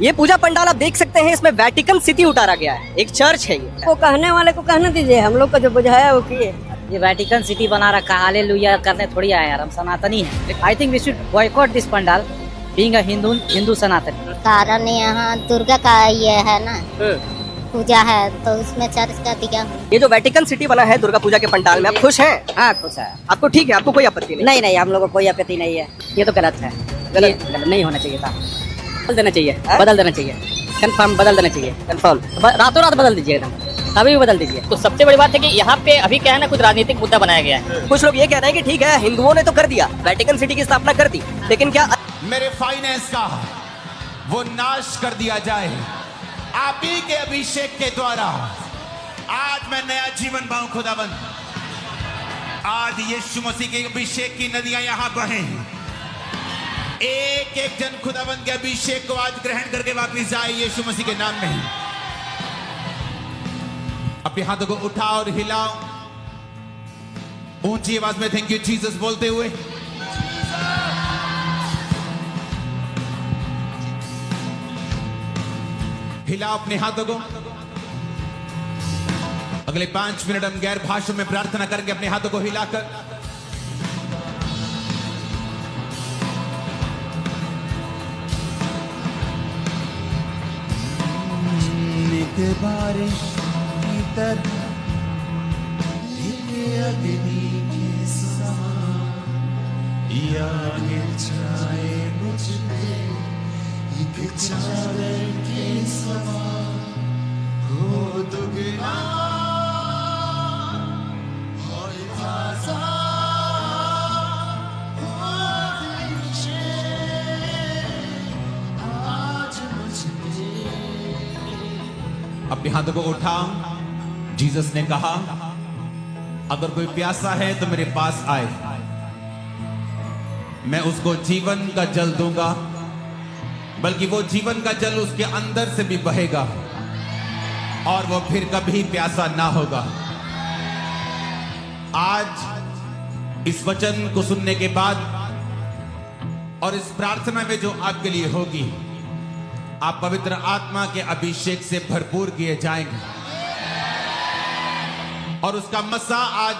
ये पूजा पंडाल आप देख सकते हैं, इसमें वेटिकन सिटी उतारा गया है, एक चर्च है ये। वो कहने वाले को कहने दीजिए, हम लोग को जो बुझाया वो किए। ये वेटिकन सिटी बना रखा, हालेलुया करने थोड़ी आया यार, हम सनातनी हैं। I think we should boycott this pandal, being a Hindu Sanatani. कारण यहाँ दुर्गा का ये है ना पूजा है, तो उसमें चर्च का दिया। ये जो वेटिकन सिटी बना है दुर्गा पूजा के पंडाल में, आप खुश हैं? हाँ खुश है। आपको ठीक है, आपको कोई आपत्ति नहीं? नहीं नहीं, हम लोग को कोई आपत्ति नहीं है। ये तो गलत है, गलत नहीं होना चाहिए था। बदल देना चाहिए, बदल देना चाहिए, कंफर्म बदल देना चाहिए, कंफर्म रातों रात बदल दीजिए, एकदम अभी भी बदल दीजिए। तो सबसे बड़ी बात है कि यहाँ पे अभी क्या है ना, कुछ राजनीतिक मुद्दा बनाया गया है। कुछ लोग ये कह रहे हैं कि ठीक है, हिंदुओं ने तो कर दिया, वेटिकन सिटी की स्थापना कर दी, लेकिन क्या मेरे फाइनेंस का वो नाश कर दिया जाए आप ही के अभिषेक के द्वारा। आज मैं नया जीवन पाऊं खुदाबंद, आज यीशु मसीह के अभिषेक की नदियां यहां बहें। एक एक जन खुदाबंद के अभिषेक को आज ग्रहण करके वापस जाए यीशु मसीह के नाम में। अपने हाथों को उठाओ और हिलाओ, ऊंची आवाज में थैंक यू जीसस बोलते हुए। हिलाओ अपने हाथों को। अगले 5 मिनट हम गैर भाषा में प्रार्थना करेंगे, अपने हाथों को हिलाकर। बारिश की तरह अग्नि के समान या गिर जाए मुझ पे एक चादर के समान हो दुगना और ताज़ा हो आज मुझ पे। अपने हाथों को उठाओ। जीसस ने कहा अगर कोई प्यासा है तो मेरे पास आए, मैं उसको जीवन का जल दूंगा, बल्कि वो जीवन का जल उसके अंदर से भी बहेगा और वो फिर कभी प्यासा ना होगा। आज इस वचन को सुनने के बाद और इस प्रार्थना में जो आपके लिए होगी, आप पवित्र आत्मा के अभिषेक से भरपूर किए जाएंगे और उसका मसा आज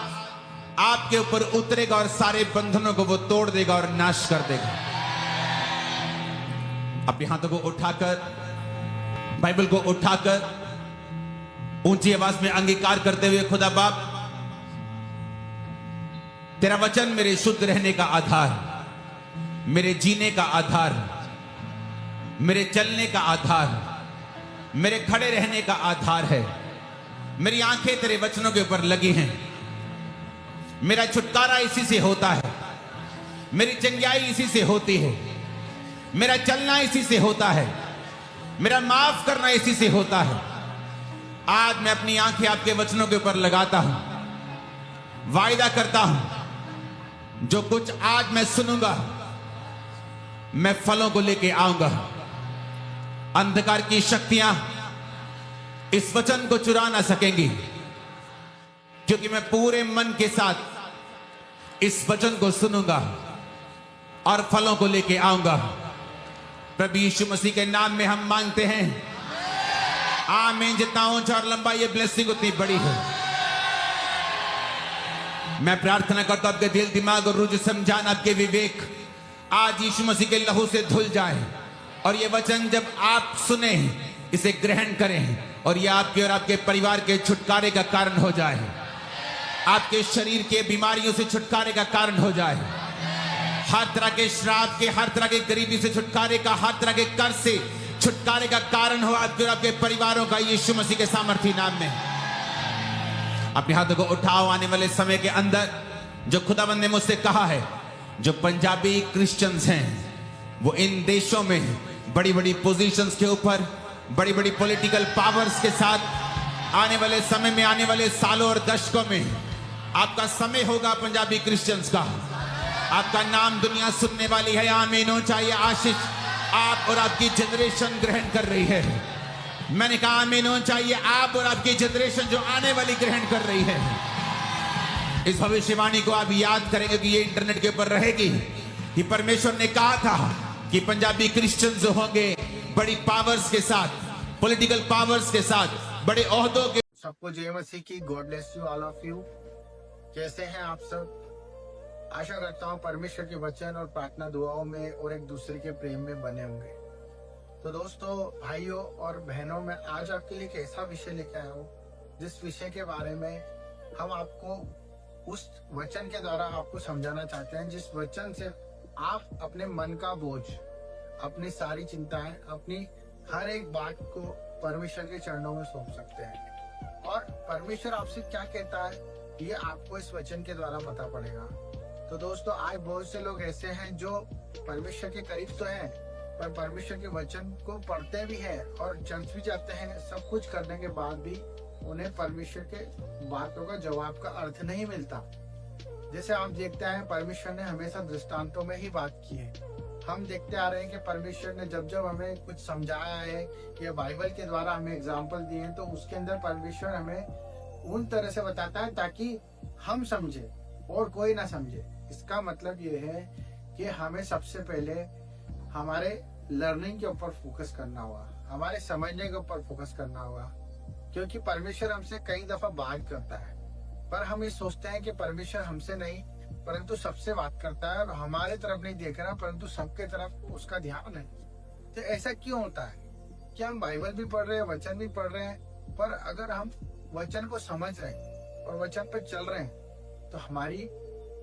आपके ऊपर उतरेगा और सारे बंधनों को वो तोड़ देगा और नाश कर देगा। अपने हाथों को उठाकर, बाइबल को उठाकर ऊंची आवाज में अंगीकार करते हुए, खुदा बाप तेरा वचन मेरे शुद्ध रहने का आधार, मेरे जीने का आधार, मेरे चलने का आधार, मेरे खड़े रहने का आधार है। मेरी आंखें तेरे वचनों के ऊपर लगी हैं, मेरा छुटकारा इसी से होता है, मेरी चंगाई इसी से होती है, मेरा चलना इसी से होता है, मेरा माफ करना इसी से होता है। आज मैं अपनी आंखें आपके वचनों के ऊपर लगाता हूं, वायदा करता हूं जो कुछ आज मैं सुनूंगा मैं फलों को लेके आऊंगा। अंधकार की शक्तियां इस वचन को चुरा ना सकेंगी, क्योंकि मैं पूरे मन के साथ इस वचन को सुनूंगा और फलों को लेके आऊंगा। प्रभु यीशु मसीह के नाम में हम मांगते हैं, आमीन। जितना ऊंचा और लंबा ये ब्लेसिंग उतनी बड़ी है। मैं प्रार्थना करता हूं आपके दिल, दिमाग और रुझ समझान, आपके विवेक आज यीशु मसीह के लहू से धुल जाए और ये वचन जब आप सुने इसे ग्रहण करें और ये आपके और आपके परिवार के छुटकारे का कारण हो जाए, आपके शरीर के बीमारियों से छुटकारे का कारण हो जाए, हर तरह के श्राप के, हर तरह के गरीबी से छुटकारे का, हर तरह के कर्ज से छुटकारे का कारण हो आपके और आपके परिवारों का, यीशु मसीह के सामर्थी नाम में। अपने हाथों को उठाओ। आने वाले समय के अंदर जो खुदावंद ने मुझसे कहा है, जो पंजाबी क्रिश्चियंस हैं वो इन देशों में बड़ी बड़ी पोजीशंस के ऊपर, बड़ी बड़ी पॉलिटिकल पावर्स के साथ आने वाले समय में, आने वाले सालों और दशकों में आपका समय होगा पंजाबी क्रिश्चियंस का। आपका नाम दुनिया सुनने वाली है। आमीन हो चाहिए। आशीष आप और आपकी जनरेशन ग्रहण कर रही है। मैंने कहा आमीन हो चाहिए। आप और आपकी जनरेशन जो आने वाली ग्रहण कर रही है। इस भविष्यवाणी को आप याद करेंगे कि ये इंटरनेट के ऊपर रहेगी कि परमेश्वर ने कहा था कि पंजाबी क्रिश्चियन जो होंगे बड़ी पावर्स के साथ, पॉलिटिकल पावर्स के साथ, बड़े ओहदों के। सबको जय मसीह की। God bless you all of you. कैसे हैं आप सब? आशा करता हूँ परमेश्वर के वचन और प्रार्थना दुआओं में और एक दूसरे के प्रेम में बने होंगे। तो दोस्तों, भाइयों और बहनों, मैं आज आपके लिए एक ऐसा विषय लेकर आया हूँ जिस विषय के बारे में हम आपको उस वचन के द्वारा आपको समझाना चाहते हैं, जिस वचन से आप अपने मन का बोझ, अपनी सारी चिंताएं, अपनी हर एक बात को परमेश्वर के चरणों में सौंप सकते हैं। और परमेश्वर आपसे क्या कहता है ये आपको इस वचन के द्वारा पता पड़ेगा। तो दोस्तों, आज बहुत से लोग ऐसे हैं जो परमेश्वर के करीब तो हैं, पर परमेश्वर के वचन को पढ़ते भी हैं और चर्च भी जाते हैं, सब कुछ करने के बाद भी उन्हें परमेश्वर के बातों का जवाब का अर्थ नहीं मिलता। जैसे आप देखते हैं, परमेश्वर ने हमेशा दृष्टांतों में ही बात की है। हम देखते आ रहे हैं कि परमेश्वर ने जब जब हमें कुछ समझाया है या बाइबल के द्वारा हमें एग्जाम्पल दिए हैं, तो उसके अंदर परमेश्वर हमें उन तरह से बताता है ताकि हम समझे और कोई ना समझे। इसका मतलब ये है कि हमें सबसे पहले हमारे लर्निंग के ऊपर फोकस करना होगा, हमारे समझने के ऊपर फोकस करना होगा, क्योंकि परमेश्वर हमसे कई दफा बात करता है, पर हम ये सोचते हैं कि परमेश्वर हमसे नहीं परंतु सबसे बात करता है और हमारे तरफ नहीं देख रहा परंतु सबके तरफ उसका ध्यान है। तो ऐसा क्यों होता है कि हम बाइबल भी पढ़ रहे हैं, वचन भी पढ़ रहे हैं, पर अगर हम वचन को समझ रहे हैं और वचन पे चल रहे हैं तो हमारी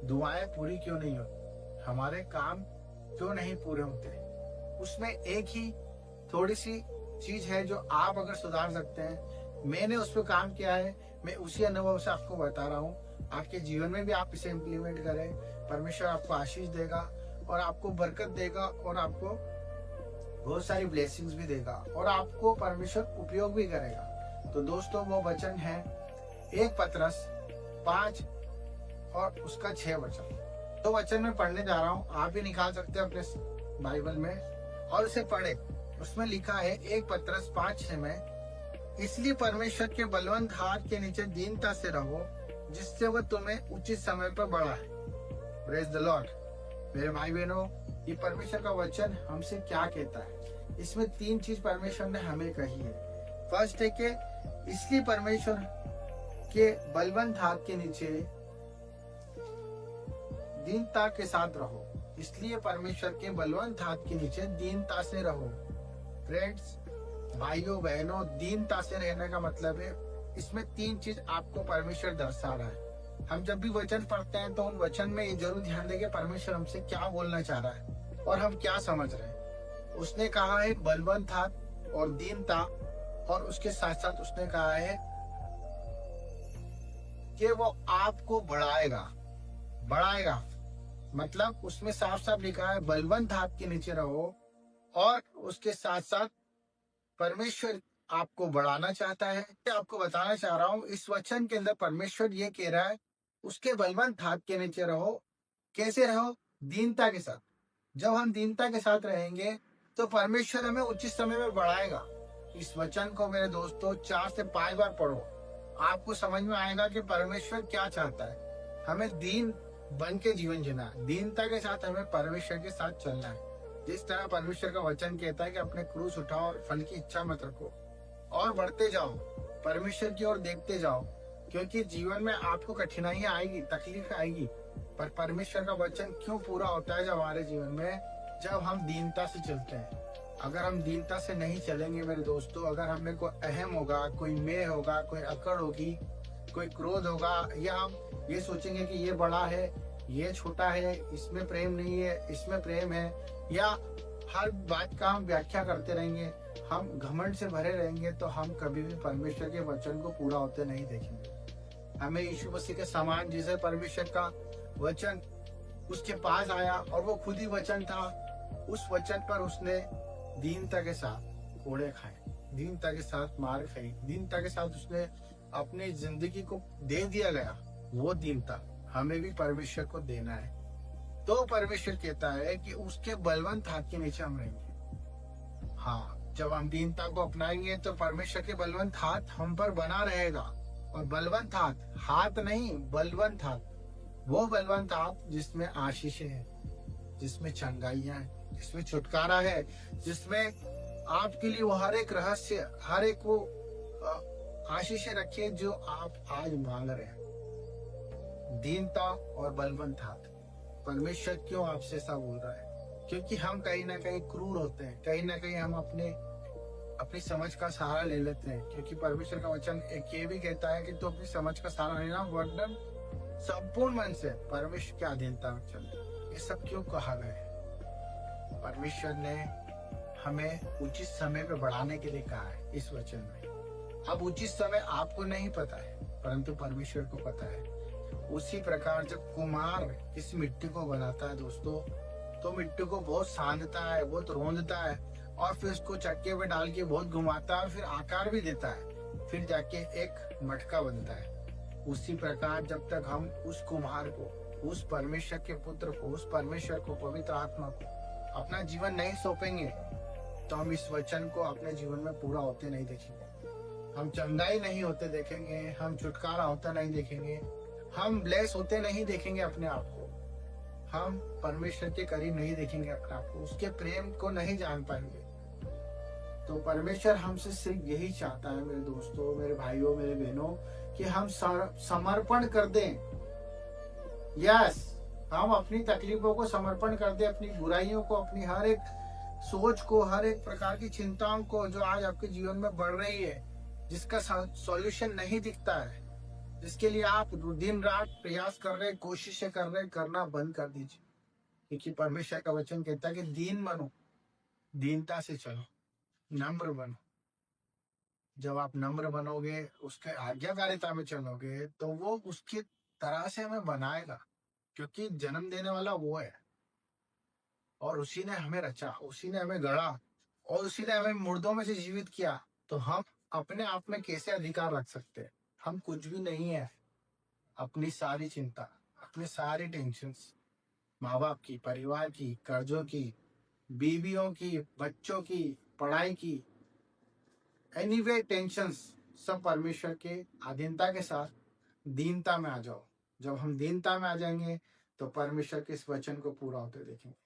दुआएं पूरी क्यों नहीं होती, हमारे काम क्यों नहीं पूरे होते? उसमें एक ही थोड़ी सी चीज है जो आप अगर सुधार सकते हैं। मैंने उस पर काम किया है, मैं उसी अनुभव से आपको बता रहा हूँ। आपके जीवन में भी आप इसे इम्प्लीमेंट करें, परमेश्वर आपको आशीष देगा और आपको बरकत देगा और आपको बहुत सारी ब्लेसिंग्स भी देगा और आपको परमेश्वर उपयोग भी करेगा। तो दोस्तों, वो वचन है 1 पतरस 5 और उसका 6 वचन। तो वचन में पढ़ने जा रहा हूँ, आप भी निकाल सकते हैं अपने बाइबल में और उसे पढ़े। उसमें लिखा है 1 पतरस 5:6 में, इसलिए परमेश्वर के बलवंत हाथ के नीचे दीनता से रहो जिससे वह तुम्हें उचित समय पर बढ़ाए। Praise the Lord. मेरे भाई बहनों, ये परमेश्वर का वचन हमसे क्या कहता है? इसमें 3 चीज परमेश्वर ने हमें कही है। फर्स्ट है कि इसलिए परमेश्वर के बलवंत हाथ के नीचे दीनता के साथ रहो। इसलिए परमेश्वर के बलवंत हाथ के नीचे दीनता से रहो। फ्रेंड्स, भाइयों बहनों, दीनता से रहने का मतलब है इसमें 3 चीज आपको परमेश्वर दर्शा रहा है। हम जब भी वचन पढ़ते हैं तो उन वचन में ये जरूर ध्यान देंगे परमेश्वर हमसे क्या बोलना चाह रहा है और हम क्या समझ रहे हैं। उसने कहा है बलवंत हाथ और दीनता, और उसके साथ साथ उसने कहा है कि वो आपको बढ़ाएगा। मतलब उसमें साफ साफ लिखा है बलवंत हाथ के नीचे रहो, और उसके साथ साथ परमेश्वर आपको बढ़ाना चाहता है। आपको बताना चाह रहा हूँ, इस वचन के अंदर परमेश्वर ये कह रहा है उसके बलवंत हाथ के नीचे रहो। कैसे रहो? दीनता के साथ। जब हम दीनता के साथ रहेंगे तो परमेश्वर हमें उचित समय में बढ़ाएगा। इस वचन को मेरे दोस्तों 4 से 5 बार पढ़ो, आपको समझ में आएगा कि परमेश्वर क्या चाहता है। हमें दीन बन के जीवन जीना है, दीनता के साथ हमें परमेश्वर के साथ चलना है। जिस तरह परमेश्वर का वचन कहता है कि अपने क्रूस उठाओ और फल की इच्छा मत रखो और बढ़ते जाओ, परमेश्वर की ओर देखते जाओ, क्योंकि जीवन में आपको कठिनाइयां आएगी, तकलीफ आएगी, पर परमेश्वर का वचन क्यों पूरा होता है जब हमारे जीवन में, जब हम दीनता से चलते हैं। अगर हम दीनता से नहीं चलेंगे मेरे दोस्तों, अगर हमें कोई अहम होगा, कोई मैं होगा, कोई अकड़ होगी, कोई क्रोध होगा, या हम ये सोचेंगे कि ये बड़ा है, ये छोटा है, इसमें प्रेम नहीं है, इसमें प्रेम है, या हर बात का हम व्याख्या करते रहेंगे, हम घमंड से भरे रहेंगे, तो हम कभी भी परमेश्वर के वचन को पूरा होते नहीं देखेंगे। हमें यीशु मसीह के समान, जिसे परमेश्वर का वचन उसके पास आया और वो खुद ही वचन था, उस वचन पर उसने दीनता के साथ कोड़े खाए, दीनता के साथ मार खाई, दीनता के साथ उसने अपनी जिंदगी को दे दिया गया। वो दीनता हमें भी परमेश्वर को देना है। तो परमेश्वर कहता है कि उसके बलवंत हाथ के नीचे हम रहेंगे। हाँ, जब हम दीनता को अपनाएंगे तो परमेश्वर के बलवंत हाथ हम पर बना रहेगा। और बलवंत हाथ नहीं, बलवंत हाथ, वो बलवंत हाथ जिसमें आशीष है, जिसमें चंगाइयां है, जिसमें छुटकारा है, जिसमें आपके लिए वो हर एक रहस्य, हर एक वो आशीषें रखिए जो आप आज मांग रहे हैं। दीनता और बलवंत हाथ। परमेश्वर क्यों आपसे ऐसा बोल रहा है? क्योंकि हम कहीं ना कहीं क्रूर होते हैं, कहीं ना कहीं हम अपनी समझ का सहारा ले लेते हैं। क्योंकि परमेश्वर का वचन एक ये भी कहता है कि तू अपनी समझ का सहारा लेना, वरना संपूर्ण मन से परमेश्वर की अधीनता में चल। ये सब क्यों कहा गया है? परमेश्वर ने हमें उचित समय पे बढ़ाने के लिए कहा है इस वचन में। अब उचित समय आपको नहीं पता है, परंतु परमेश्वर को पता है। उसी प्रकार जब कुम्हार इस मिट्टी को बनाता है दोस्तों, तो मिट्टी को बहुत सानता है, बहुत रोंदता है, और फिर उसको चक्के पे डाल के बहुत घुमाता है, और फिर आकार भी देता है, फिर जाके एक मटका बनता है। उसी प्रकार जब तक हम उस कुम्हार को, उस परमेश्वर के पुत्र को, उस परमेश्वर को, पवित्र आत्मा को अपना जीवन नहीं सौंपेंगे, तो हम इस वचन को अपने जीवन में पूरा होते नहीं देखेंगे। हम चंगाई नहीं होते देखेंगे, हम छुटकारा होता नहीं देखेंगे, हम ब्लेस होते नहीं देखेंगे अपने आप को, हम परमेश्वर के करीब नहीं देखेंगे अपने आप को, उसके प्रेम को नहीं जान पाएंगे। तो परमेश्वर हमसे सिर्फ यही चाहता है मेरे दोस्तों, मेरे भाइयों, मेरे बहनों, कि हम समर्पण कर दें। यस, हम अपनी तकलीफों को समर्पण कर दें, अपनी बुराइयों को, अपनी हर एक सोच को, हर एक प्रकार की चिंताओं को जो आज आपके जीवन में बढ़ रही है, जिसका सॉल्यूशन नहीं दिखता है, जिसके लिए आप दिन रात प्रयास कर रहे, कोशिशें कर रहे, करना बंद कर दीजिए। क्योंकि परमेश्वर का वचन कहता है कि दीन बनो, दीनता से चलो, नम्र बनो। जब आप नम्र बनोगे, उसके आज्ञाकारिता में चलोगे, तो वो उसकी तरह से हमें बनाएगा। क्योंकि जन्म देने वाला वो है, और उसी ने हमें रचा, उसी ने हमें गढ़ा, और उसी ने हमें मुर्दों में से जीवित किया। तो हम अपने आप में कैसे अधिकार रख सकते हैं? हम कुछ भी नहीं है। अपनी सारी चिंता, अपनी सारी टेंशन्स, माँ बाप की, परिवार की, कर्जों की, बीवियों की, बच्चों की, पढ़ाई की, एनीवे टेंशन्स, सब परमेश्वर के अधीनता के साथ दीनता में आ जाओ। जब हम दीनता में आ जाएंगे, तो परमेश्वर के इस वचन को पूरा होते देखेंगे।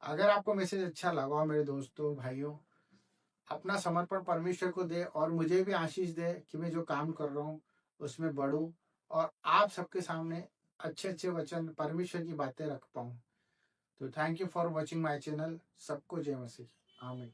अगर आपको मैसेज अच्छा लगा मेरे दोस्तों, भाइयों, अपना समर्पण परमेश्वर को दे, और मुझे भी आशीष दे कि मैं जो काम कर रहा हूँ उसमें बढ़ूं, और आप सबके सामने अच्छे अच्छे वचन, परमेश्वर की बातें रख पाऊं। तो thank you for watching my channel. सबको जय मसीह। आमीन।